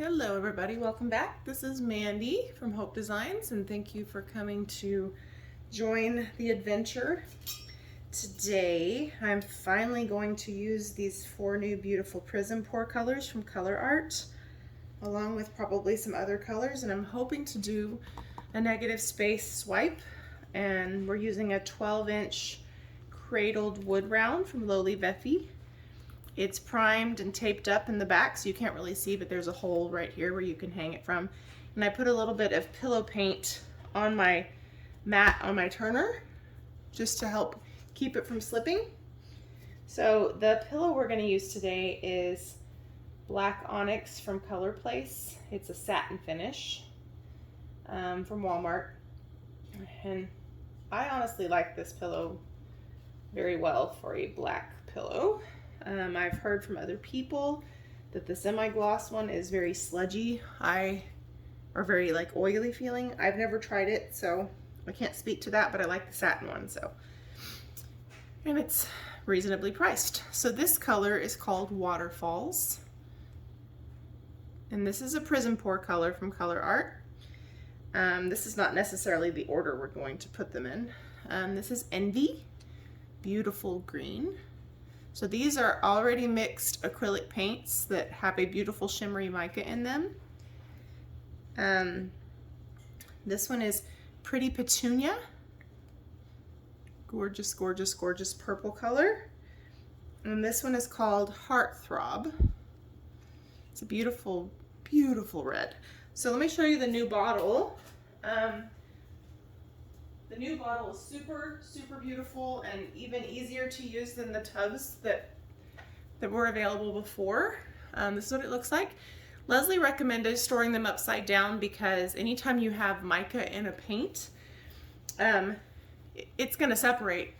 Hello everybody, welcome back. This is Mandy from Hope Designs and thank you for coming to join the adventure. Today I'm finally going to use these 4 new beautiful Prizm Pour colors from Colourarte along with probably some other colors, and I'm hoping to do a negative space swipe, and we're using a 12-inch cradled wood round from Lolivefe. It's primed and taped up in the back so you can't really see, but there's a hole right here where you can hang it from. And I put a little bit of pillow paint on my mat on my turner just to help keep it from slipping. So the pillow we're going to use today is Black Onyx from Place. It's a satin finish from Walmart. And I honestly like this pillow very well for a black pillow. I've heard from other people that the semi-gloss one is very sludgy, or very like oily feeling. I've never tried it, so I can't speak to that, but I like the satin one, and it's reasonably priced. So this color is called Waterfalls, and this is a Prizm Pour color from Colourarte. This is not necessarily the order we're going to put them in. This is Envy, beautiful green. So these are already mixed acrylic paints that have a beautiful shimmery mica in them. This one is Pretty Petunia. Gorgeous, gorgeous, gorgeous purple color. And this one is called Heart Throb. It's a beautiful, beautiful red. So let me show you the new bottle. The new bottle is super, super beautiful and even easier to use than the tubs that were available before. This is what it looks like. Leslie recommended storing them upside down because anytime you have mica in a paint, it's going to separate.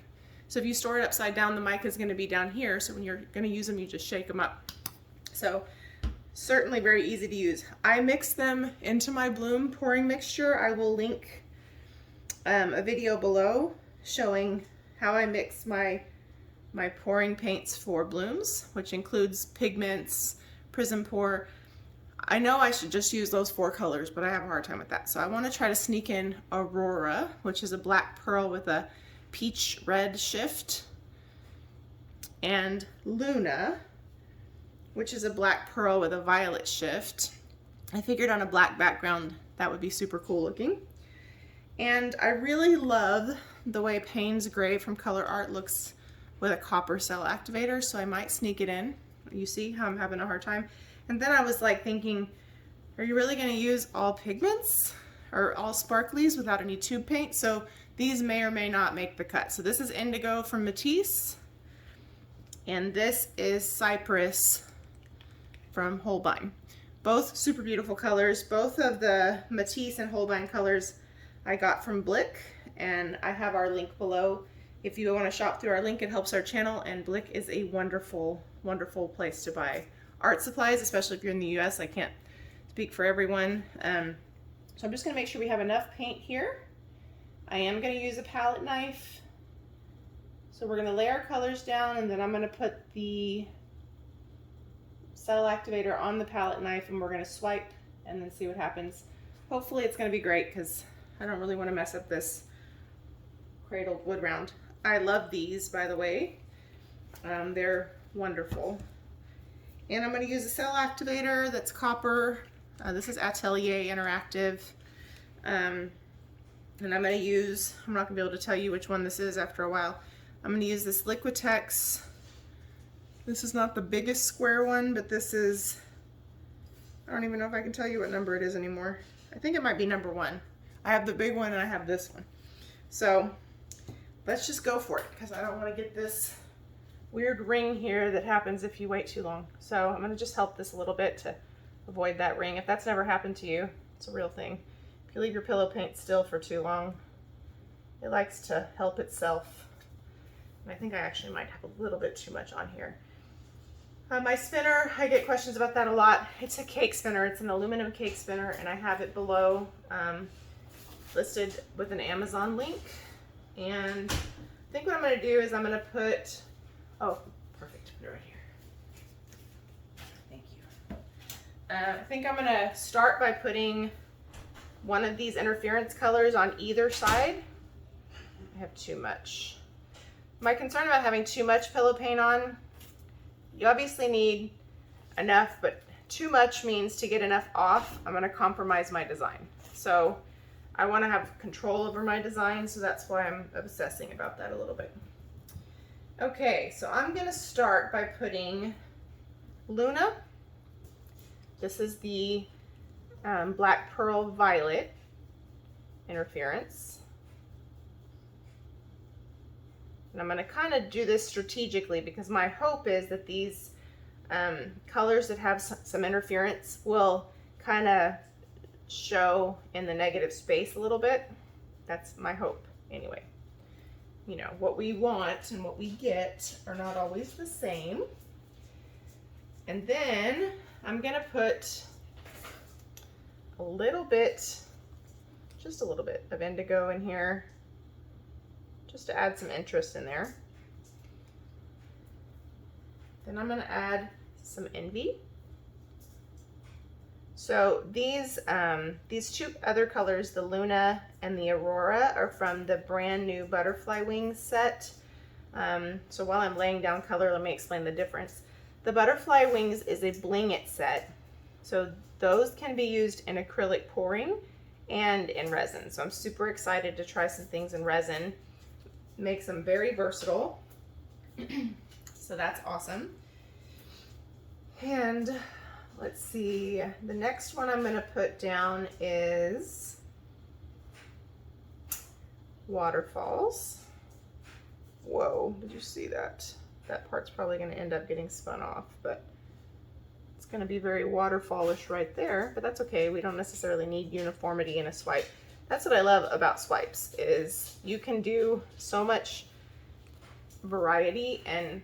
So if you store it upside down, the mica is going to be down here. So when you're going to use them, you just shake them up. So certainly very easy to use. I mix them into my bloom pouring mixture. I will link a video below showing how I mix my pouring paints for blooms, which includes pigments, Prizm Pour. I know I should just use those 4 colors, but I have a hard time with that. So I want to try to sneak in Aurora, which is a black pearl with a peach red shift, and Luna, which is a black pearl with a violet shift. I figured on a black background that would be super cool looking. And I really love the way Paynes gray from Colourarte looks with a copper cell activator, so I might sneak it in. You see how I'm having a hard time? And then I was like thinking, are you really going to use all pigments or all sparklies without any tube paint? So these may or may not make the cut. So this is Indigo from Matissse, and this is Cypress from Holbein. Both super beautiful colors. Both of the Matissse and Holbein colors I got from Blick, and I have our link below. If you want to shop through our link, it helps our channel, and Blick is a wonderful, wonderful place to buy art supplies, especially if you're in the US. I can't speak for everyone. So I'm just going to make sure we have enough paint here. I am going to use a palette knife. So we're going to lay our colors down, and then I'm going to put the cell activator on the palette knife, and we're going to swipe and then see what happens. Hopefully it's going to be great because I don't really want to mess up this cradled wood round. I love these, by the way. They're wonderful. And I'm going to use a cell activator that's copper. This is Atelier Interactive. And I'm going to use, I'm not going to be able to tell you which one this is after a while. I'm going to use this Liquitex. This is not the biggest square one, but this is, I don't even know if I can tell you what number it is anymore. I think it might be number 1. I have the big one and I have this one. So let's just go for it because I don't want to get this weird ring here that happens if you wait too long. So I'm going to just help this a little bit to avoid that ring. If that's never happened to you, it's a real thing. If you leave your pillow paint still for too long, it likes to help itself. And I think I actually might have a little bit too much on here. My spinner, I get questions about that a lot. It's a cake spinner. It's an aluminum cake spinner, and I have it below listed with an Amazon link. And I think what I'm going to do is I'm going to put, oh, perfect, put it right here. Thank you. I think I'm gonna start by putting one of these interference colors on either side. I have too much. My concern about having too much pillow paint on, you obviously need enough, but too much means to get enough off, I'm gonna compromise my design. So I wanna have control over my design, so that's why I'm obsessing about that a little bit. Okay, so I'm gonna start by putting Luna. This is the Black Pearl Violet interference. And I'm gonna kind of do this strategically because my hope is that these colors that have some interference will kind of show in the negative space a little bit. That's my hope anyway. You know, what we want and what we get are not always the same. And then I'm gonna put a little bit, just a little bit of indigo in here, just to add some interest in there. Then I'm gonna add some envy. So these two other colors, the Luna and the Aurora, are from the brand new Butterfly Wings set. So while I'm laying down color, let me explain the difference. The Butterfly Wings is a Bling It set. So those can be used in acrylic pouring and in resin. So I'm super excited to try some things in resin. Makes them very versatile. So that's awesome. And let's see, the next one I'm gonna put down is Waterfalls. Whoa, did you see that? That part's probably gonna end up getting spun off, but it's gonna be very waterfallish right there, but that's okay. We don't necessarily need uniformity in a swipe. That's what I love about swipes, is you can do so much variety and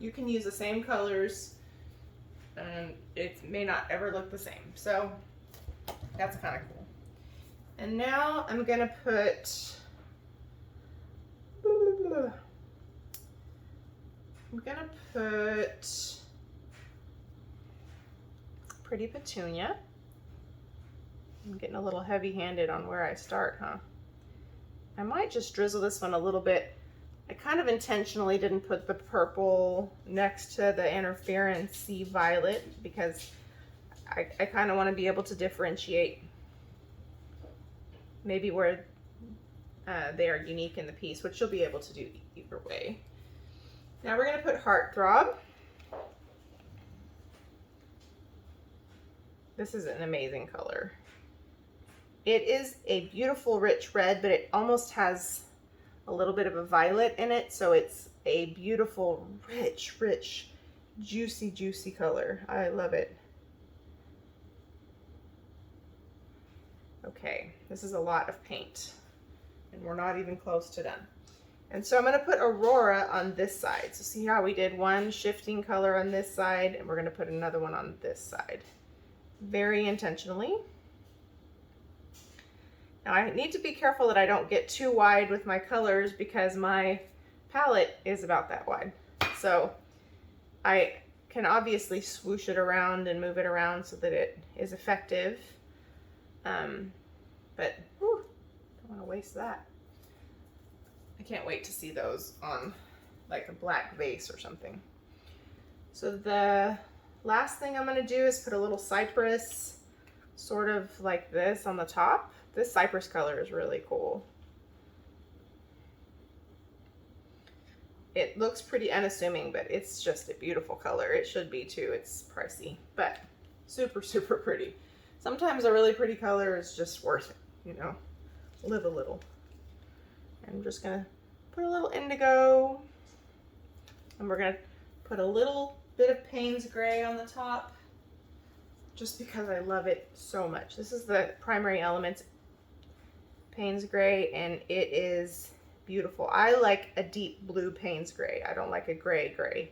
you can use the same colors and it may not ever look the same. So that's kind of cool. And now I'm gonna put, Pretty Petunia. I'm getting a little heavy-handed on where I start, huh? I might just drizzle this one a little bit. I kind of intentionally didn't put the purple next to the interference-y violet because I kind of want to be able to differentiate maybe where they are unique in the piece, which you'll be able to do either way. Now we're going to put Heart Throb. This is an amazing color. It is a beautiful rich red, but it almost has a little bit of a violet in it, so it's a beautiful rich juicy color. I love it. Okay, this is a lot of paint and we're not even close to done. And so I'm going to put Aurora on this side. So see how we did one shifting color on this side and we're going to put another one on this side. Very intentionally. Now I need to be careful that I don't get too wide with my colors because my palette is about that wide. So I can obviously swoosh it around and move it around so that it is effective. But whew, don't want to waste that. I can't wait to see those on like a black vase or something. So the last thing I'm going to do is put a little Cypress, sort of like this on the top. This Cypress color is really cool. It looks pretty unassuming, but it's just a beautiful color. It should be too. It's pricey, but super pretty. Sometimes a really pretty color is just worth it, you know. Live a little. I'm just gonna put a little indigo, and we're gonna put a little bit of Paynes gray on the top, just because I love it so much. This is the primary elements, Paynes gray, and it is beautiful. I like a deep blue Paynes gray. I don't like a gray,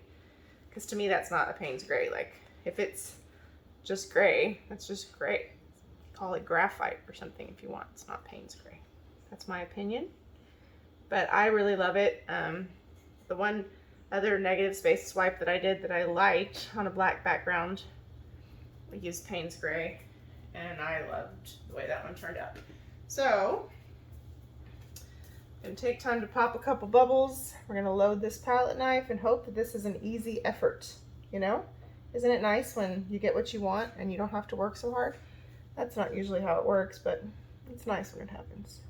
because to me that's not a Paynes gray. Like if it's just gray, that's just gray. Call it graphite or something if you want. It's not Paynes gray. That's my opinion, but I really love it. The one other negative space swipe that I did that I liked on a black background We used Paynes Gray, and I loved the way that one turned out. So, I'm gonna take time to pop a couple bubbles. We're gonna load this palette knife and hope that this is an easy effort, you know? Isn't it nice when you get what you want and you don't have to work so hard? That's not usually how it works, but it's nice when it happens.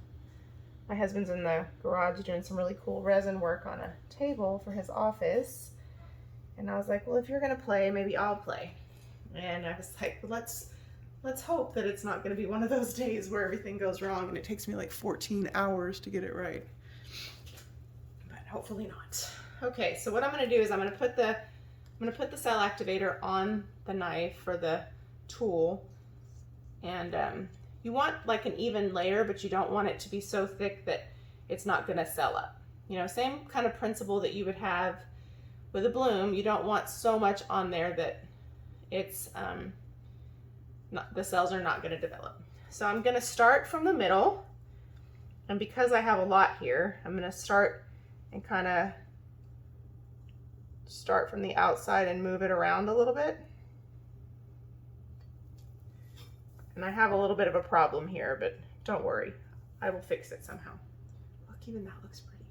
My husband's in the garage doing some really cool resin work on a table for his office. And I was like, well, if you're gonna play, maybe I'll play. And I was like, let's hope that it's not gonna be one of those days where everything goes wrong and it takes me like 14 hours to get it right. But hopefully not. Okay, so what I'm gonna do is I'm gonna put the cell activator on the knife for the tool. And you want like an even layer, but you don't want it to be so thick that it's not gonna cell up. You know, same kind of principle that you would have with a bloom. You don't want so much on there that it's the cells are not gonna develop. So I'm gonna start from the middle, and because I have a lot here, I'm gonna start and kind of start from the outside and move it around a little bit. And I have a little bit of a problem here, but don't worry, I will fix it somehow. Look, even that looks pretty.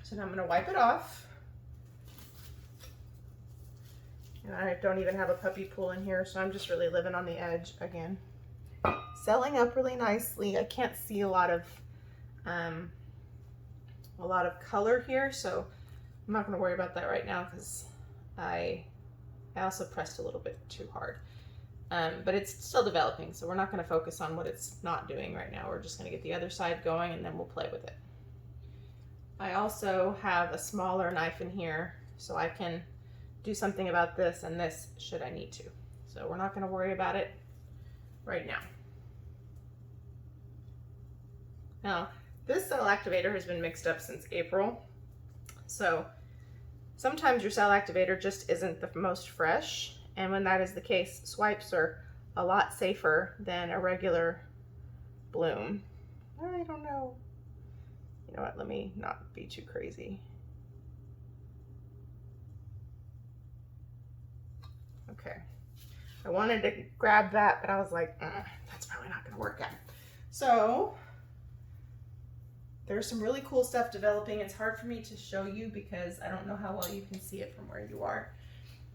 So now I'm gonna wipe it off. And I don't even have a puppy pool in here, so I'm just really living on the edge again. Selling up really nicely. I can't see a lot of color here, so I'm not gonna worry about that right now because I also pressed a little bit too hard. But it's still developing, so we're not going to focus on what it's not doing right now. We're just going to get the other side going and then we'll play with it. I also have a smaller knife in here, so I can do something about this and this should I need to. So we're not going to worry about it right now. Now, this cell activator has been mixed up since April, so sometimes your cell activator just isn't the most fresh. And when that is the case, swipes are a lot safer than a regular bloom. I don't know. You know what, let me not be too crazy. Okay. I wanted to grab that, but I was like, that's probably not gonna work out. So, there's some really cool stuff developing. It's hard for me to show you because I don't know how well you can see it from where you are.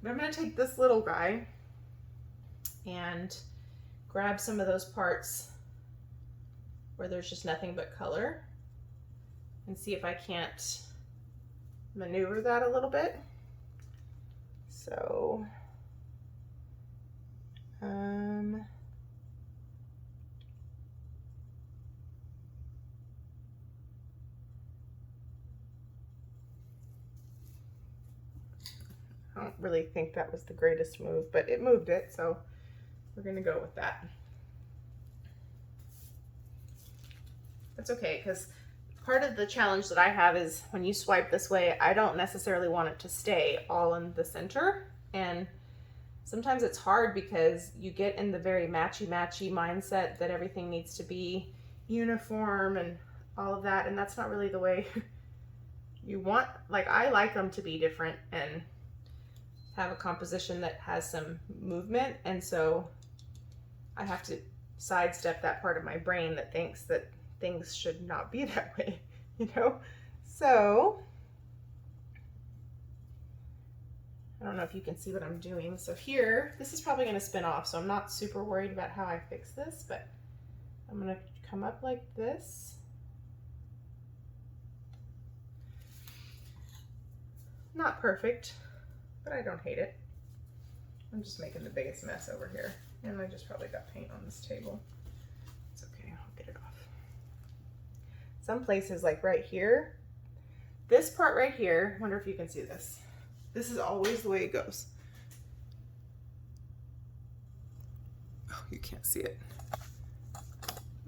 But I'm going to take this little guy and grab some of those parts where there's just nothing but color and see if I can't maneuver that a little bit. So, I don't really think that was the greatest move, but it moved it, so we're gonna go with that. That's okay, because part of the challenge that I have is when you swipe this way, I don't necessarily want it to stay all in the center, and sometimes it's hard because you get in the very matchy-matchy mindset that everything needs to be uniform and all of that, and that's not really the way you want. Like, I like them to be different and have a composition that has some movement, and so I have to sidestep that part of my brain that thinks that things should not be that way, you know? So, I don't know if you can see what I'm doing. So here, this is probably gonna spin off, so I'm not super worried about how I fix this, but I'm gonna come up like this. Not perfect, but I don't hate it. I'm just making the biggest mess over here. And I just probably got paint on this table. It's okay, I'll get it off. Some places, like right here, this part right here, wonder if you can see this. This is always the way it goes. Oh, you can't see it.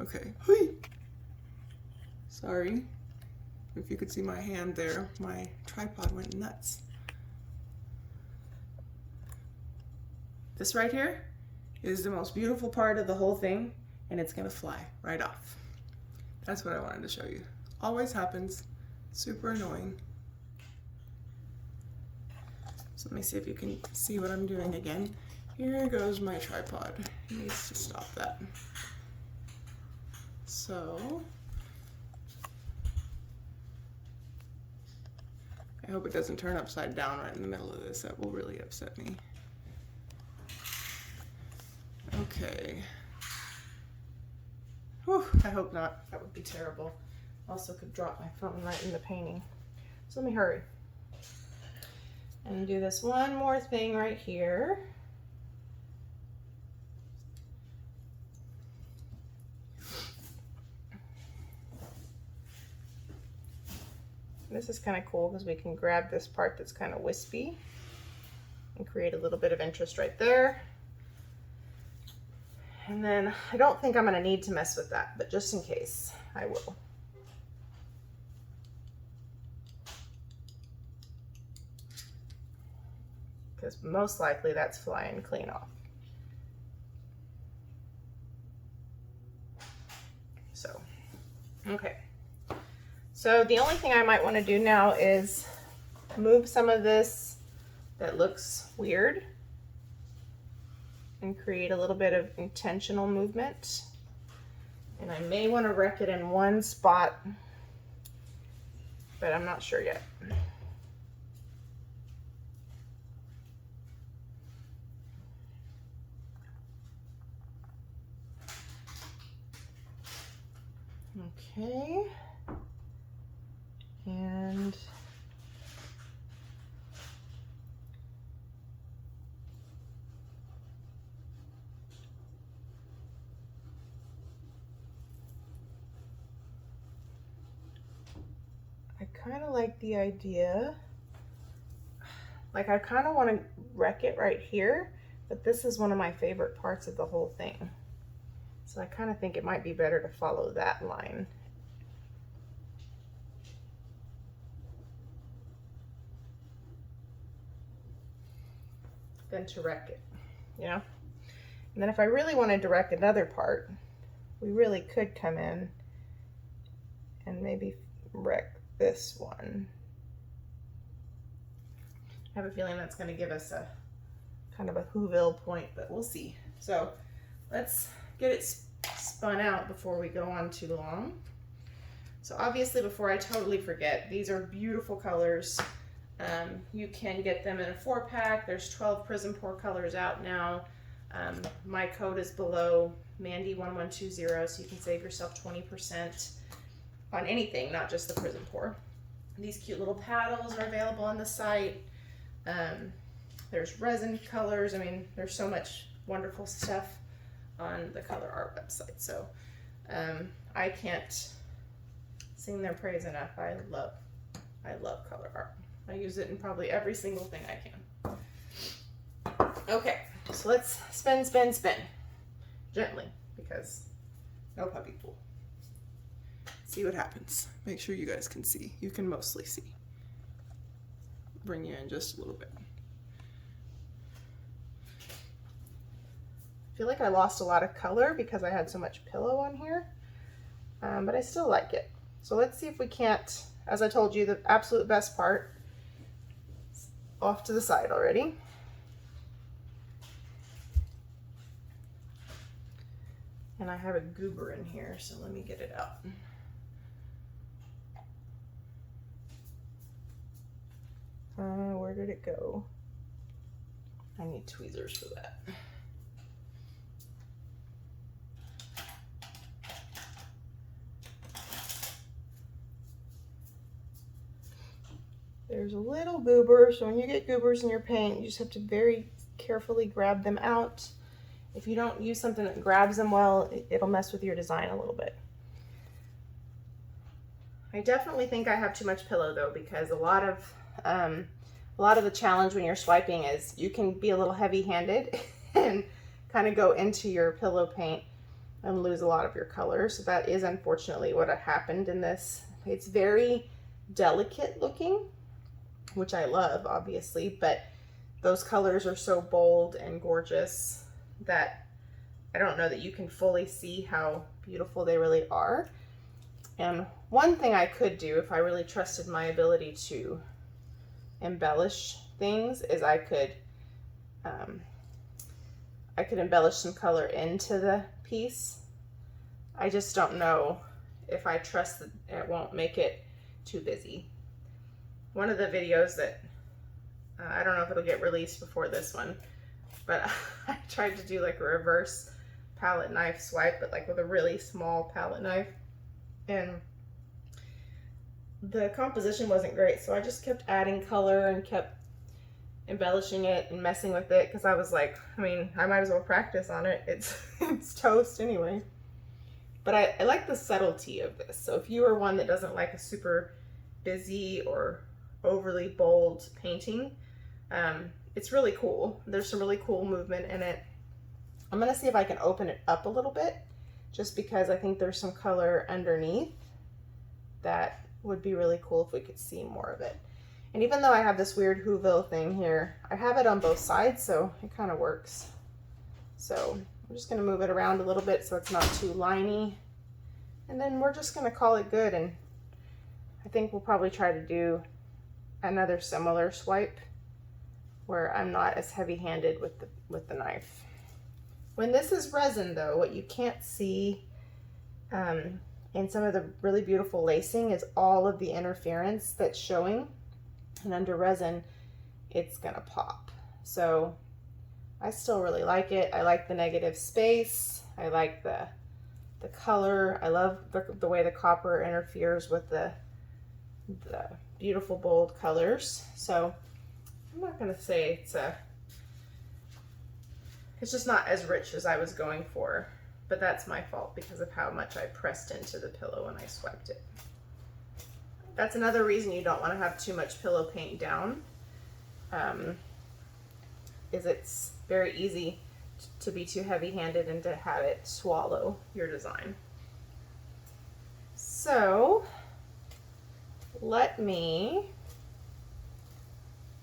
Okay, hui. Sorry. If you could see my hand there, my tripod went nuts. This right here is the most beautiful part of the whole thing, and it's gonna fly right off. That's what I wanted to show you. Always happens, super annoying. So let me see if you can see what I'm doing again. Here goes my tripod. It needs to stop that. So, I hope it doesn't turn upside down right in the middle of this. That will really upset me. Okay. Whew, I hope not. That would be terrible. Also could drop my phone right in the painting. So let me hurry. And do this one more thing right here. This is kind of cool because we can grab this part that's kind of wispy and create a little bit of interest right there. And then I don't think I'm going to need to mess with that, but just in case, I will. Because most likely that's flying clean off. So, okay. So the only thing I might want to do now is move some of this that looks weird and create a little bit of intentional movement. And I may want to wreck it in one spot, but I'm not sure yet. Okay. And I kind of like the idea, like I kind of want to wreck it right here, but this is one of my favorite parts of the whole thing. So I kind of think it might be better to follow that line. Than to wreck it, you know? And then if I really wanted to wreck another part, we really could come in and maybe wreck this one. I have a feeling that's going to give us a kind of a Whoville point, but we'll see. So let's get it spun out before we go on too long. So obviously, before I totally forget, these are beautiful colors. You can get them in a 4-pack. There's 12 Prizm Pour colors out now. My code is below, Mandy1120, so you can save yourself 20% on anything, not just the Prizm Pour. These cute little paddles are available on the site. There's resin colors. I mean, there's so much wonderful stuff on the Colourarte website. So I can't sing their praise enough. I love Colourarte. I use it in probably every single thing I can. Okay, so let's spin, spin, spin. Gently, because no puppy pool. See what happens. Make sure you guys can see. You can mostly see. Bring you in just a little bit. I feel like I lost a lot of color because I had so much pillow on here, but I still like it. So let's see if we can't, as I told you, the absolute best part off to the side already. And I have a goober in here, so let me get it out. Where did it go? I need tweezers for that. There's a little goober, so when you get goobers in your paint, you just have to very carefully grab them out. If you don't use something that grabs them well, it'll mess with your design a little bit. I definitely think I have too much pillow though, because a lot of the challenge when you're swiping is you can be a little heavy-handed and kind of go into your pillow paint and lose a lot of your color. So that is unfortunately what happened in this. It's very delicate looking, which I love, obviously, but those colors are so bold and gorgeous that I don't know that you can fully see how beautiful they really are. And one thing I could do if I really trusted my ability to embellish things is I could I could embellish some color into the piece. I just don't know if I trust that it won't make it too busy. One of the videos that, I don't know if it'll get released before this one, but I tried to do like a reverse palette knife swipe, but like with a really small palette knife. And the composition wasn't great, so I just kept adding color and kept embellishing it and messing with it, because I was like, I mean, I might as well practice on it. It's toast anyway. But I like the subtlety of this. So if you are one that doesn't like a super busy or overly bold painting, it's really cool. There's some really cool movement in it. I'm gonna see if I can open it up a little bit, just because I think there's some color underneath that would be really cool if we could see more of it. And even though I have this weird Whoville thing here, I have it on both sides, so it kind of works. So I'm just gonna move it around a little bit so it's not too liney. And then we're just gonna call it good, and I think we'll probably try to do another similar swipe where I'm not as heavy-handed with the knife. When this is resin though, what you can't see in some of the really beautiful lacing is all of the interference that's showing, and under resin it's gonna pop. So I still really like it. I like the negative space. I like the color. I love the way the copper interferes with the beautiful bold colors. So I'm not gonna say it's just not as rich as I was going for, but that's my fault because of how much I pressed into the pillow when I swiped it. That's another reason you don't want to have too much pillow paint down, is it's very easy to be too heavy-handed and to have it swallow your design. So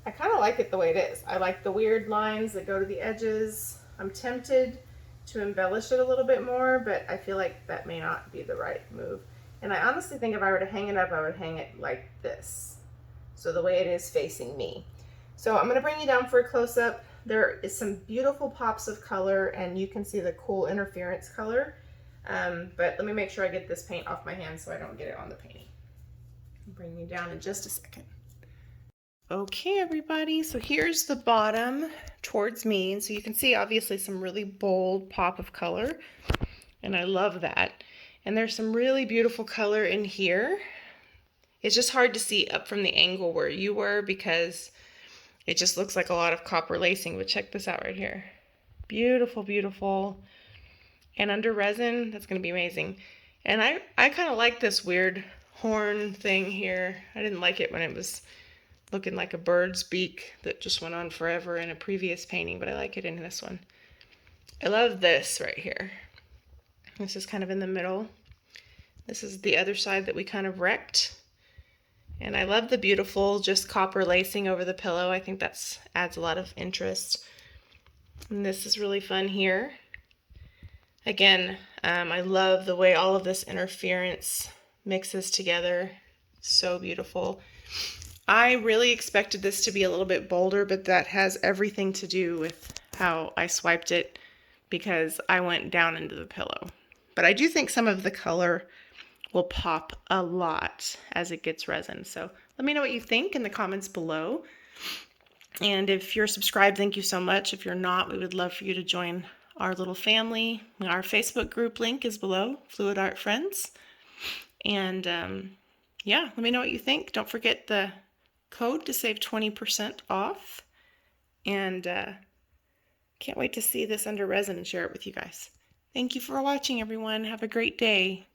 I kind of like it the way it is. I like the weird lines that go to the edges. I'm tempted to embellish it a little bit more, but I feel like that may not be the right move. And I honestly think if I were to hang it up, I would hang it like this, so the way it is facing me. So I'm going to bring you down for a close-up. There is some beautiful pops of color, and you can see the cool interference color. But let me make sure I get this paint off my hand so I don't get it on the painting. I'll bring you down in just a second. Okay, everybody, so here's the bottom towards me. And so you can see obviously some really bold pop of color, and I love that. And there's some really beautiful color in here. It's just hard to see up from the angle where you were because it just looks like a lot of copper lacing, but check this out right here. Beautiful, beautiful. And under resin, that's gonna be amazing. And I kind of like this weird horn thing here. I didn't like it when it was looking like a bird's beak that just went on forever in a previous painting, but I like it in this one. I love this right here. This is kind of in the middle. This is the other side that we kind of wrecked. And I love the beautiful just copper lacing over the pillow. I think that adds a lot of interest. And this is really fun here. Again, I love the way all of this interference mixes together. So beautiful. I really expected this to be a little bit bolder, but that has everything to do with how I swiped it because I went down into the pillow. But I do think some of the color will pop a lot as it gets resin. So let me know what you think in the comments below. And if you're subscribed, thank you so much. If you're not, we would love for you to join our little family. Our Facebook group link is below, Fluid Art Friends. And yeah, let me know what you think. Don't forget the code to save 20% off. And can't wait to see this under resin and share it with you guys. Thank you for watching, everyone. Have a great day.